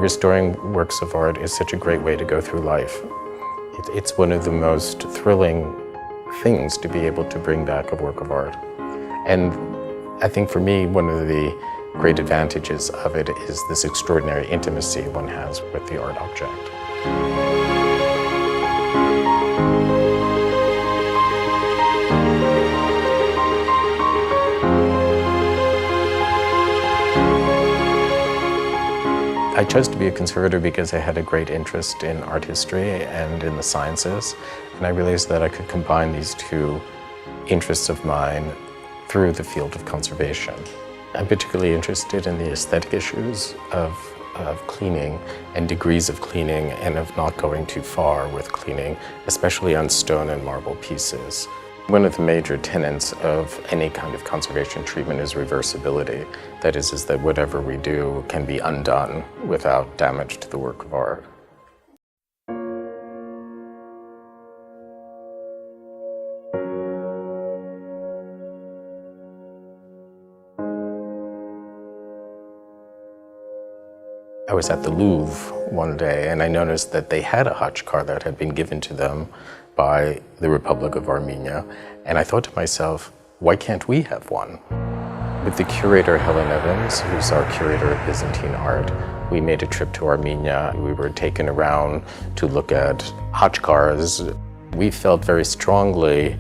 Restoring works of art is such a great way to go through life. It's one of the most thrilling things to be able to bring back a work of art. And I think for me, one of the great advantages of it is this extraordinary intimacy one has with the art object. I chose to be a conservator because I had a great interest in art history and in the sciences, and I realized that I could combine these two interests of mine through the field of conservation. I'm particularly interested in the aesthetic issues of cleaning and degrees of cleaning and of not going too far with cleaning, especially on stone and marble pieces. One of the major tenets of any kind of conservation treatment is reversibility. That is that whatever we do can be undone without damage to the work of art. I was at the Louvre one day and I noticed that they had a Khatchkar that had been given to them by the Republic of Armenia. And I thought to myself, why can't we have one? With the curator Helen Evans, who's our curator of Byzantine art, we made a trip to Armenia. We were taken around to look at Khatchkars. We felt very strongly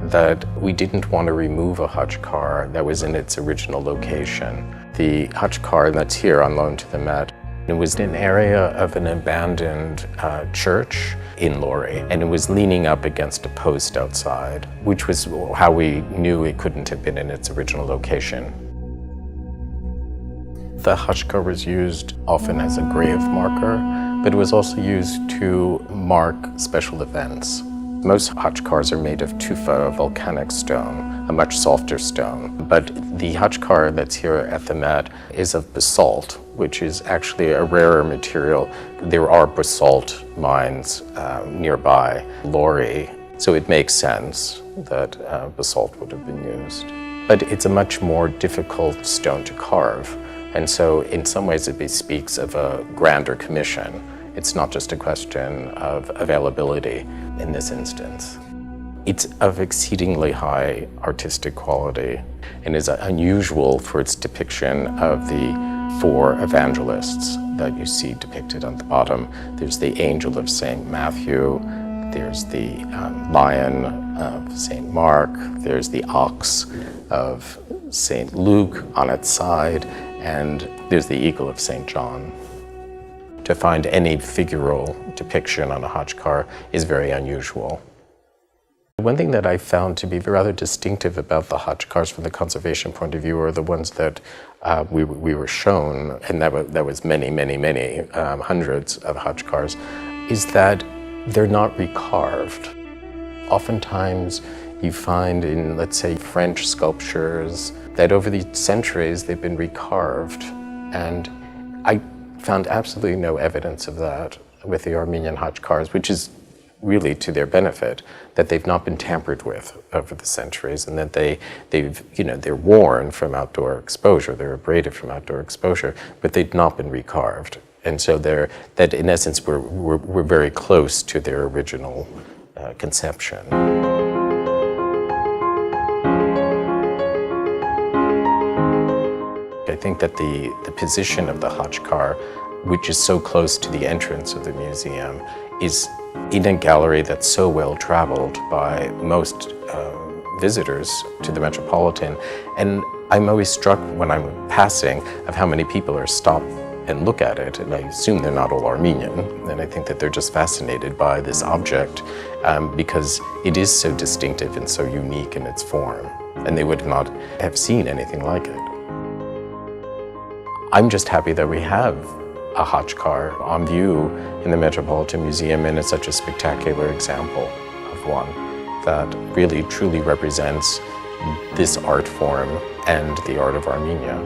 that we didn't want to remove a Khatchkar that was in its original location. The Khatchkar that's here on loan to the Met, it was in an area of an abandoned church in Lori, and it was leaning up against a post outside, which was how we knew it couldn't have been in its original location. The Khatchkar was used often as a grave marker, but it was also used to mark special events. Most Khatchkars are made of tufa, a volcanic stone, a much softer stone. But the Khatchkar that's here at the Met is of basalt, which is actually a rarer material. There are basalt mines nearby, Lori, so it makes sense that basalt would have been used. But it's a much more difficult stone to carve, and so in some ways it speaks of a grander commission. It's not just a question of availability in this instance. It's of exceedingly high artistic quality and is unusual for its depiction of the four evangelists that you see depicted on the bottom. There's the angel of St. Matthew, there's the lion of St. Mark, there's the ox of St. Luke on its side, and there's the eagle of St. John. To find any figural depiction on a Khatchkar is very unusual. One thing that I found to be rather distinctive about the Khatchkars from the conservation point of view are the ones that we were shown, and that was many, hundreds of Khatchkars, is that they're not recarved. Oftentimes you find in, let's say, French sculptures that over the centuries they've been recarved, and I found absolutely no evidence of that with the Armenian Khatchkars, which is really to their benefit, that they've not been tampered with over the centuries, and that they're worn from outdoor exposure, they're abraded from outdoor exposure, but they've not been recarved. And so that in essence we're very close to their original conception. I think that the position of the Khatchkar, which is so close to the entrance of the museum, is in a gallery that's so well traveled by most visitors to the Metropolitan. And I'm always struck when I'm passing of how many people are stopped and look at it, and I assume they're not all Armenian, and I think that they're just fascinated by this object because it is so distinctive and so unique in its form, and they would not have seen anything like it. I'm just happy that we have a Khatchkar on view in the Metropolitan Museum, and it's such a spectacular example of one that really truly represents this art form and the art of Armenia.